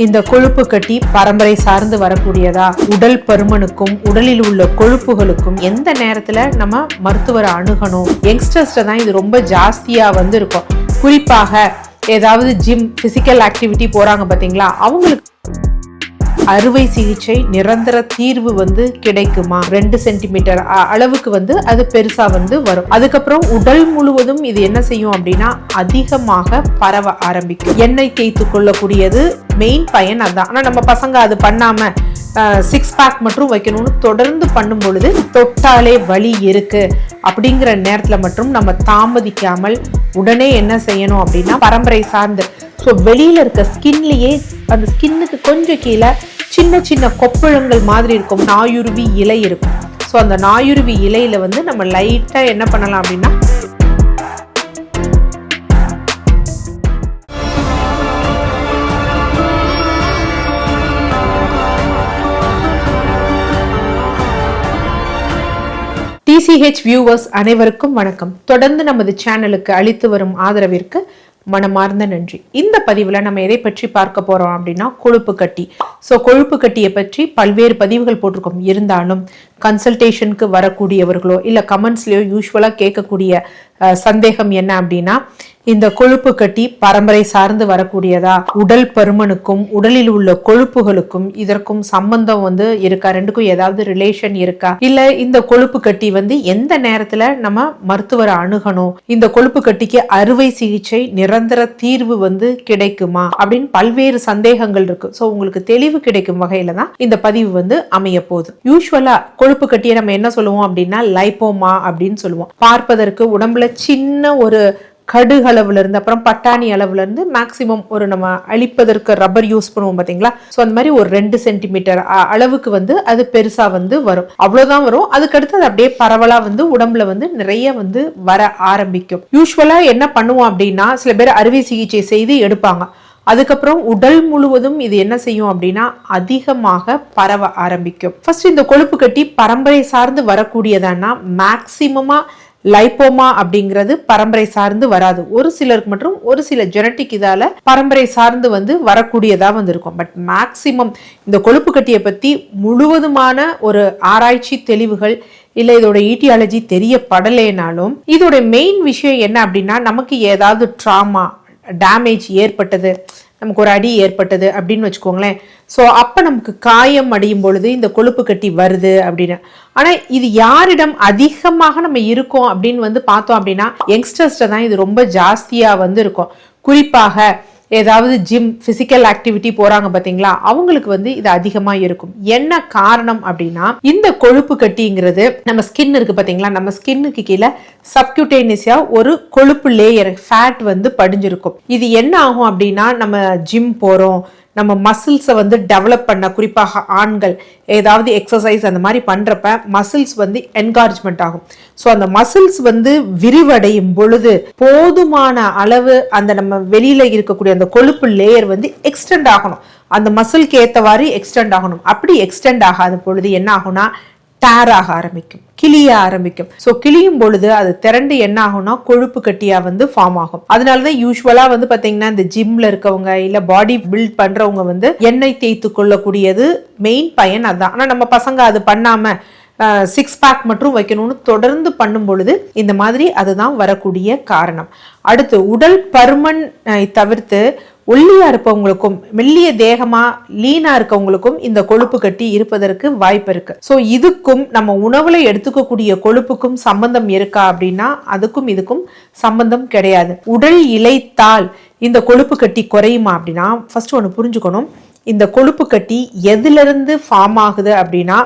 இந்த கொழுப்பு கட்டி பரம்பரை சார்ந்து வரக்கூடியதா, உடல் பருமனுக்கும் உடலில் உள்ள கொழுப்புகளுக்கும் எந்த நேரத்துல நம்ம மருத்துவரை அணுகணும்? யங்ஸ்டர்ஸ்ட தான் இது ரொம்ப ஜாஸ்தியா இருக்கும். குறிப்பாக ஏதாவது ஜிம் பிசிக்கல் ஆக்டிவிட்டி போறாங்க பாத்தீங்களா, அவங்களுக்கு அறுவை சிகிச்சை நிரந்தர தீர்வு கிடைக்குமா? 2 சென்டிமீட்டர் அளவுக்கு அது பெருசா வரும். அதுக்கப்புறம் உடல் முழுவதும் இது என்ன செய்யும் அப்படின்னா அதிகமாக பரவ ஆரம்பிக்கும். எண்ணெய் தேய்த்து கொள்ளக்கூடியது மெயின் பயன் அதான். ஆனா நம்ம பசங்க அது பண்ணாம 6 பேக் மட்டும் வைக்கணும்னு தொடர்ந்து பண்ணும் பொழுது தொட்டாலே வலி இருக்கு அப்படிங்கிற நேரத்துல மட்டும் நம்ம தாமதிக்காமல் உடனே என்ன செய்யணும் அப்படின்னா பரம்பரை சார்ந்து வெளியில இருக்க ஸ்கின்லயே அந்த ஸ்கின்னுக்கு கொஞ்சம் கீழே சின்ன சின்ன கொப்பளங்கள் மாதிரி இருக்கும், நாயுருவி இலை இருக்கும். ஸோ அந்த நாயுருவி இலையில நம்ம லைட்டா என்ன பண்ணலாம் அப்படின்னா TCH வியூவர்ஸ் அனைவருக்கும் வணக்கம். தொடர்ந்து நமது சேனலுக்கு அளித்து வரும் ஆதரவிற்கு மனமார்ந்த நன்றி. இந்த பதிவுல நம்ம எதை பற்றி பார்க்க போறோம் அப்படின்னா கொழுப்பு கட்டி. கொழுப்பு கட்டியை பற்றி பல்வேறு பதிவுகள் போட்டிருக்கோம். இருந்தாலும் கன்சல்டேஷனுக்கு வரக்கூடியவர்களோ இல்ல கமெண்ட்ஸ்லயோ யூஸ்வலா கேட்கக்கூடிய சந்தேகம் என்ன அப்படின்னா, இந்த கொழுப்பு கட்டி பரம்பரை சார்ந்து வரக்கூடியதா, உடல் பருமனுக்கும் உடலில் உள்ள கொழுப்புகளுக்கும் இதற்கும் சம்பந்தம் இருக்கா, ரெண்டுக்கும் ஏதாவது ரிலேஷன் இருக்கா, இல்ல இந்த கொழுப்பு கட்டி எந்த நேரத்துல நம்ம மருத்துவரை அணுகணும், இந்த கொழுப்பு கட்டிக்கு அறுவை சிகிச்சை நிரந்தர தீர்வு கிடைக்குமா அப்படின்னு பல்வேறு சந்தேகங்கள் இருக்கு. சோ உங்களுக்கு தெளிவு கிடைக்கும் வகையில தான் இந்த பதிவு அமைய போகுது. யூஸ்வலா கொழுப்பு கட்டியை நம்ம என்ன சொல்லுவோம் அப்படின்னா லைப்போமா அப்படின்னு சொல்லுவோம். பார்ப்பதற்கு உடம்புல சின்ன ஒரு கடுகு அளவுல இருந்து அப்புறம் பட்டாணி அளவுல இருந்து மேக்சிமம் ஒரு நம்ம அழிப்பதற்கு ரப்பர் யூஸ் பண்ணுவோம் பாத்தீங்களா, சோ அந்த மாதிரி ஒரு 2 சென்டிமீட்டர் அளவுக்கு அது பெருசா வரும். அவ்வளவுதான் வரும். அதுக்கடுத்து அது அப்படியே பரவலா உடம்புல நிறைய வர ஆரம்பிக்கும். யூஸ்வலா என்ன பண்ணுவோம் அப்படின்னா சில பேர் அறுவை சிகிச்சை செய்து எடுப்பாங்க. அதுக்கப்புறம் உடல் முழுவதும் இது என்ன செய்யும் அப்படின்னா அதிகமாக பரவ ஆரம்பிக்கும். ஃபர்ஸ்ட் இந்த கொழுப்பு கட்டி பரம்பரை சார்ந்து வரக்கூடியதான்னா மேக்சிமமா லைப்போமா அப்படிங்கிறது பரம்பரை சார்ந்து வராது. ஒரு சிலருக்கு மற்றும் ஒரு சில ஜெனட்டிக் இதால பரம்பரை சார்ந்து வரக்கூடியதா இருக்கும். பட் மேக்சிமம் இந்த கொழுப்பு கட்டியை பத்தி முழுவதுமான ஒரு ஆராய்ச்சி தெளிவுகள் இல்ல இதோட ஈட்டியாலஜி தெரியப்படலைனாலும் இதோட மெயின் விஷயம் என்ன அப்படின்னா, நமக்கு ஏதாவது ட்ராமா டேமேஜ் ஏற்பட்டது, நமக்கு ஒரு அடி ஏற்பட்டது அப்படின்னு வச்சுக்கோங்களேன். ஸோ அப்போ நமக்கு காயம் அடையும் பொழுது இந்த கொழுப்பு கட்டி வருது அப்படின்னு. ஆனால் இது யாரிடம் அதிகமாக நம்ம இருக்கோம் அப்படின்னு பார்த்தோம் அப்படின்னா யங்ஸ்டர்ஸ்ட தான் இது ரொம்ப ஜாஸ்தியாக இருக்கும். குறிப்பாக ஏதாவது ஜிம் பிசிக்கல் ஆக்டிவிட்டி போறாங்க பாத்தீங்களா, அவங்களுக்கு இது அதிகமா இருக்கும். என்ன காரணம் அப்படின்னா இந்த கொழுப்பு கட்டிங்கிறது நம்ம ஸ்கின் இருக்கு பாத்தீங்களா, நம்ம ஸ்கின்னுக்கு கீழே சப்கியூட்டேனியஸா ஒரு கொழுப்பு லேயர் ஃபேட் படிஞ்சிருக்கும். இது என்ன ஆகும் அப்படின்னா நம்ம ஜிம் போறோம், நம்ம மசில்ஸை டெவலப் பண்ண, குறிப்பாக ஆண்கள் ஏதாவது எக்ஸசைஸ் அந்த மாதிரி பண்றப்ப மசில்ஸ் என்கார்ஜ்மெண்ட் ஆகும். ஸோ அந்த மசில்ஸ் விரிவடையும் பொழுது போதுமான அளவு அந்த நம்ம வெளியில இருக்கக்கூடிய அந்த கொழுப்பு லேயர் எக்ஸ்டெண்ட் ஆகணும். அந்த மசிலுக்கு ஏற்றவாறு எக்ஸ்டெண்ட் ஆகணும். அப்படி எக்ஸ்டெண்ட் ஆகாத பொழுது என்ன ஆகும்னா டேர் ஆக ஆரம்பிக்கும், கிளிய ஆரம்பிக்கும். ஸோ கிளியும் பொழுது அது திரண்டு என்ன ஆகும்னா கொழுப்பு கட்டியா ஃபார்ம் ஆகும். அதனாலதான் யூஸ்வலா பாத்தீங்கன்னா இந்த ஜிம்ல இருக்கவங்க இல்ல பாடி பில்ட் பண்றவங்க எண்ணெய் தேய்த்து கொள்ளக்கூடியது மெயின் பயன் அதான். ஆனா நம்ம பசங்க அது பண்ணாம 6 பேக் மட்டும் வைக்கணும்னு தொடர்ந்து பண்ணும் பொழுது இந்த மாதிரி அதுதான் வரக்கூடிய காரணம். அடுத்து உடல் பருமன் தவிர்த்து ஒல்லியா இருப்பவங்களுக்கும் மெல்லிய தேகமா லீனா இருக்கவங்களுக்கும் இந்த கொழுப்பு கட்டி இருப்பதற்கு வாய்ப்பு இருக்கு. சோ இதுக்கும் நம்ம உணவுல எடுத்துக்கக்கூடிய கொழுப்புக்கும் சம்பந்தம் இருக்கா அப்படின்னா அதுக்கும் இதுக்கும் சம்பந்தம் கிடையாது. உடல் இளைத்தால் இந்த கொழுப்பு கட்டி குறையுமா அப்படின்னா ஃபர்ஸ்ட் ஒன்று புரிஞ்சுக்கணும். இந்த கொழுப்பு கட்டி எதுல இருந்து ஃபார்ம் ஆகுது அப்படின்னா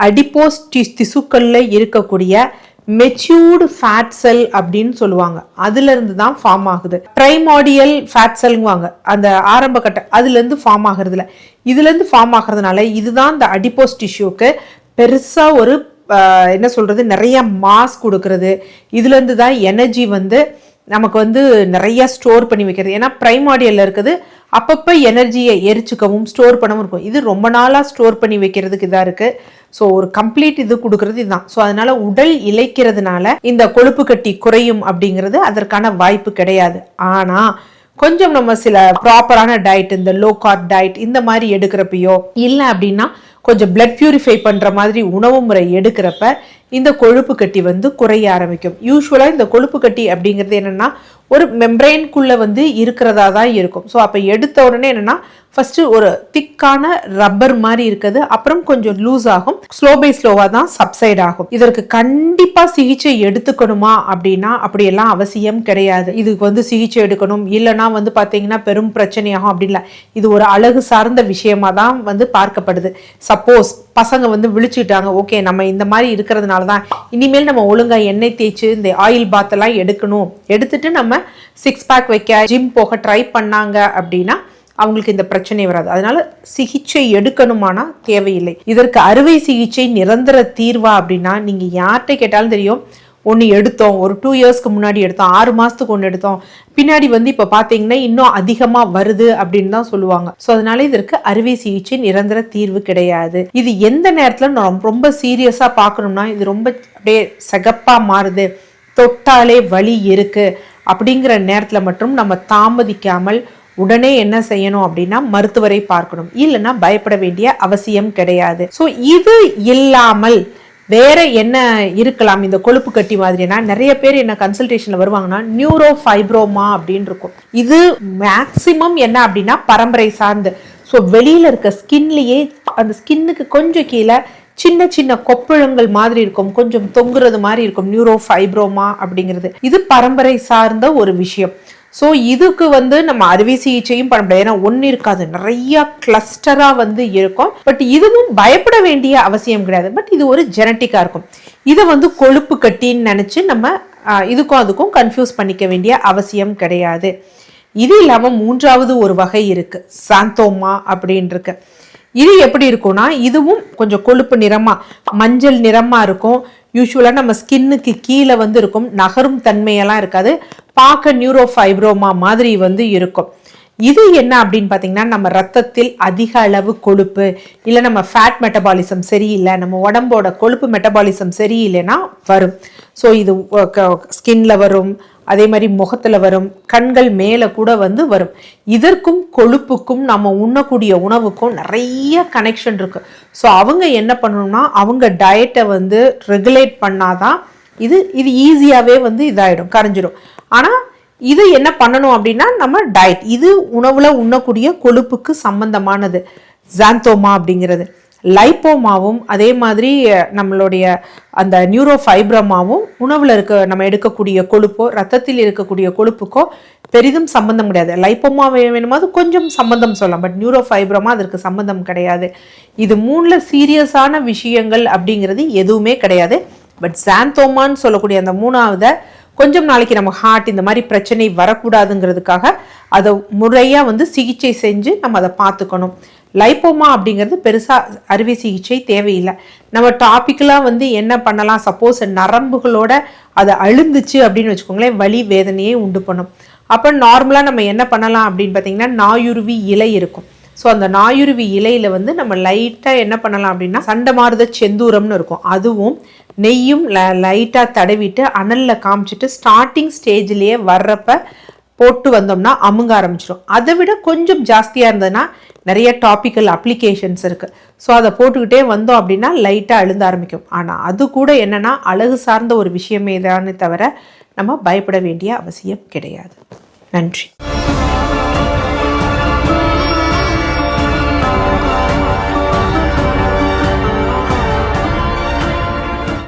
அடிப்போஸ் திசுக்கள்ல இருக்கக்கூடிய மெச்சூர்டு ஃபேட் செல் அப்படின்னு சொல்லுவாங்க, அதுல இருந்து தான் ஃபார்ம் ஆகுது. பிரைமார்டியல் ஃபேட் செல்வாங்க, அந்த ஆரம்ப கட்ட அதுல இருந்து ஃபார்ம் ஆகுறதுல இதுல இருந்து ஃபார்ம் ஆகுறதுனால இதுதான் இந்த அடிப்போஸ் டிஷ்யூக்கு பெருசா ஒரு என்ன சொல்றது நிறைய மாஸ் கொடுக்கறது. இதுல இருந்து தான் எனர்ஜி நமக்கு நிறைய ஸ்டோர் பண்ணி வைக்கிறது. ஏன்னா பிரைமார்டியல்ல இருக்குது அப்பப்போ எனர்ஜியை எரிச்சுக்கவும் ஸ்டோர் பண்ணவும் இருக்கும். இது ரொம்ப நாளா ஸ்டோர் பண்ணி வைக்கிறதுக்கு இதா இருக்கு. ஸோ ஒரு கம்ப்ளீட் இது கொடுக்கறது இதுதான். ஸோ அதனால உடல் இளைக்கிறதுனால இந்த கொழுப்பு கட்டி குறையும் அப்படிங்கிறது அதற்கான வாய்ப்பு கிடையாது. ஆனா கொஞ்சம் நம்ம சில ப்ராப்பரான டயட், இந்த லோ கார்ப் டயட் இந்த மாதிரி எடுக்கிறப்பையோ இல்லை அப்படின்னா கொஞ்சம் பிளட் பியூரிஃபை பண்ற மாதிரி உணவு முறை எடுக்கிறப்ப இந்த கொழுப்பு கட்டி வந்து குறைய ஆரம்பிக்கும். யூஸ்வலா இந்த கொழுப்பு கட்டி அப்படிங்கிறது என்னன்னா ஒரு மெம்பரைன்குள்ள வந்து இருக்கிறதா தான் இருக்கும். ஸோ அப்போ எடுத்த உடனே என்னன்னா ஃபர்ஸ்ட் ஒரு திக்கான ரப்பர் மாதிரி இருக்குது, அப்புறம் கொஞ்சம் லூஸ் ஆகும், ஸ்லோ பை ஸ்லோவா தான் சப்சைட் ஆகும். இதற்கு கண்டிப்பா சிகிச்சை எடுத்துக்கணுமா அப்படின்னா அப்படியெல்லாம் அவசியம் கிடையாது. இதுக்கு வந்து சிகிச்சை எடுக்கணும் இல்லைன்னா வந்து பாத்தீங்கன்னா பெரும் பிரச்சனையாகும் அப்படின்ல. இது ஒரு அழகு சார்ந்த விஷயமா தான் வந்து பார்க்கப்படுது. சப்போஸ் பசங்க வந்து விழிச்சுட்டாங்க, ஓகே நம்ம இந்த மாதிரி இருக்கிறதுனால தான் இனிமேல் நம்ம ஒழுங்கா எண்ணெய் தேய்ச்சி இந்த ஆயில் பாத் எல்லாம் எடுக்கணும், எடுத்துட்டு நம்ம 6 பேக் வைக்க ஜிம் போக ட்ரை பண்ணாங்க அப்படின்னா அவங்களுக்கு இந்த பிரச்சனை வராது. அதனால சிகிச்சை எடுக்கணுமானா தேவையில்லை. இதற்கு அறுவை சிகிச்சை நிரந்தர தீர்வா அப்படின்னா நீங்க யார்கிட்ட கேட்டாலும் தெரியும், ஒன்று எடுத்தோம், ஒரு 2 இயர்ஸ்க்கு முன்னாடி எடுத்தோம், 6 மாசத்துக்கு ஒன்று எடுத்தோம், பின்னாடி வந்து இப்போ பார்த்தீங்கன்னா இன்னும் அதிகமாக வருது அப்படின்னு தான் சொல்லுவாங்க. ஸோ அதனால இதற்கு அறுவை சிகிச்சை நிரந்தர தீர்வு கிடையாது. இது எந்த நேரத்தில் நம்ம ரொம்ப சீரியஸாக பார்க்கணும்னா, இது ரொம்ப அப்படியே சகப்பாக மாறுது, தொட்டாலே வலி இருக்கு அப்படிங்கிற நேரத்தில் மட்டும் நம்ம தாமதிக்காமல் உடனே என்ன செய்யணும் அப்படின்னா மருத்துவரை பார்க்கணும். இல்லைன்னா பயப்பட வேண்டிய அவசியம் கிடையாது. ஸோ இது இல்லாமல் வேற என்ன இருக்கலாம் இந்த கொழுப்பு கட்டி மாதிரினா, நிறைய பேர் என்ன கன்சல்டேஷன்ல வருவாங்கன்னா நியூரோ ஃபைப்ரோமா அப்படின்னு இருக்கும். இது மேக்சிமம் என்ன அப்படின்னா பரம்பரை சார்ந்து. ஸோ வெளியில இருக்க ஸ்கின்லயே அந்த ஸ்கின்னுக்கு கொஞ்சம் கீழே சின்ன சின்ன கொப்பளங்கள் மாதிரி இருக்கும், கொஞ்சம் தொங்குறது மாதிரி இருக்கும் நியூரோ ஃபைப்ரோமா அப்படிங்கிறது. இது பரம்பரை சார்ந்த ஒரு விஷயம். ஸோ இதுக்கு வந்து நம்ம அறுவை சிகிச்சையும் பண்ண முடியாது, ஏன்னா ஒன்று இருக்காது, நிறைய கிளஸ்டரா வந்து இருக்கும். பட் இதுவும் பயப்பட வேண்டிய அவசியம் கிடையாது. பட் இது ஒரு ஜெனட்டிக்கா இருக்கும். இதை வந்து கொழுப்பு கட்டின்னு நினைச்சு நம்ம இதுக்கும் அதுக்கும் கன்ஃபியூஸ் பண்ணிக்க வேண்டிய அவசியம் கிடையாது. இது இல்லாம 3வது ஒரு வகை இருக்கு, சாந்தோமா அப்படின்னு இருக்கு. இது எப்படி இருக்கும்னா இதுவும் கொஞ்சம் கொழுப்பு நிறமா மஞ்சள் நிறமா இருக்கும். யூஸ்வலா நம்ம ஸ்கின்னுக்கு கீழே வந்து இருக்கும், நகரும் தன்மையெல்லாம் இருக்காது, பார்க்க நியூரோ ஃபைப்ரோமா மாதிரி வந்து இருக்கும். இது என்ன அப்படின்னு பார்த்தீங்கன்னா நம்ம ரத்தத்தில் அதிக அளவு கொழுப்பு இல்லை நம்ம ஃபேட் மெட்டபாலிசம் சரியில்லை, நம்ம உடம்போட கொழுப்பு மெட்டபாலிசம் சரியில்லைன்னா வரும். ஸோ இது ஸ்கின்ல வரும், அதே மாதிரி முகத்துல வரும், கண்கள் மேல கூட வந்து வரும். இதற்கும் கொழுப்புக்கும் நம்ம உண்ணக்கூடிய உணவுக்கும் நிறைய கனெக்ஷன் இருக்கு. ஸோ அவங்க என்ன பண்ணணும்னா அவங்க டயட்டை வந்து ரெகுலேட் பண்ணாதான் இது ஈஸியாவே வந்து இதாயிடும், கரைஞ்சிடும். ஆனா இது என்ன பண்ணணும் அப்படின்னா நம்ம டயட், இது உணவுல உண்ணக்கூடிய கொழுப்புக்கு சம்பந்தமானது ஜாந்தோமா அப்படிங்கிறது. லைப்போமாவும் அதே மாதிரி நம்மளுடைய அந்த நியூரோ ஃபைப்ரோமாவும் உணவுல நம்ம எடுக்கக்கூடிய கொழுப்போ ரத்தத்தில் இருக்கக்கூடிய கொழுப்புக்கோ பெரிதும் சம்பந்தம் கிடையாது. லைப்போமா வேணுமாவது கொஞ்சம் சம்பந்தம் சொல்லலாம், பட் நியூரோ ஃபைப்ரோமா அதற்கு சம்பந்தம் கிடையாது. இது 3ல சீரியஸான விஷயங்கள் அப்படிங்கிறது எதுவுமே கிடையாது. பட் சாந்தோமான்னு சொல்லக்கூடிய அந்த 3வது கொஞ்சம் நாளைக்கு நம்ம ஹார்ட் இந்த மாதிரி பிரச்சனை வரக்கூடாதுங்கிறதுக்காக அதை முறையா வந்து சிகிச்சை செஞ்சு நம்ம அதை பார்த்துக்கணும். லைப்போமா அப்படிங்கிறது பெருசா அறுவை சிகிச்சை தேவையில்லை. நம்ம டாபிக்கலா வந்து என்ன பண்ணலாம், சப்போஸ் நரம்புகளோட அதை அழுந்துச்சு அப்படின்னு வச்சுக்கோங்களேன், வலி வேதனையே உண்டு பண்ணும். அப்போ நார்மலா நம்ம என்ன பண்ணலாம் அப்படின்னு பார்த்தீங்கன்னா நாயுருவி இலை இருக்கும். ஸோ அந்த நாயுருவி இலையில வந்து நம்ம லைட்டா என்ன பண்ணலாம் அப்படின்னா சண்டமாருத செந்தூரம்னு இருக்கும், அதுவும் நெய்யும் லைட்டா தடவிட்டு அனல்ல காமிச்சிட்டு ஸ்டார்டிங் ஸ்டேஜ்லயே வர்றப்ப போட்டு வந்தோம்னா அமுங்க ஆரம்பிச்சிடும். அதை விட கொஞ்சம் ஜாஸ்தியாக இருந்ததுன்னா நிறைய டாபிக்கல் அப்ளிகேஷன்ஸ் இருக்குது. ஸோ அதை போட்டுக்கிட்டே வந்தோம் அப்படின்னா லைட்டாக அழுந்த ஆரம்பிக்கும். ஆனால் அது கூட என்னென்னா அழகு சார்ந்த ஒரு விஷயமே தானே தவிர நம்ம பயப்பட வேண்டிய அவசியம் கிடையாது. நன்றி.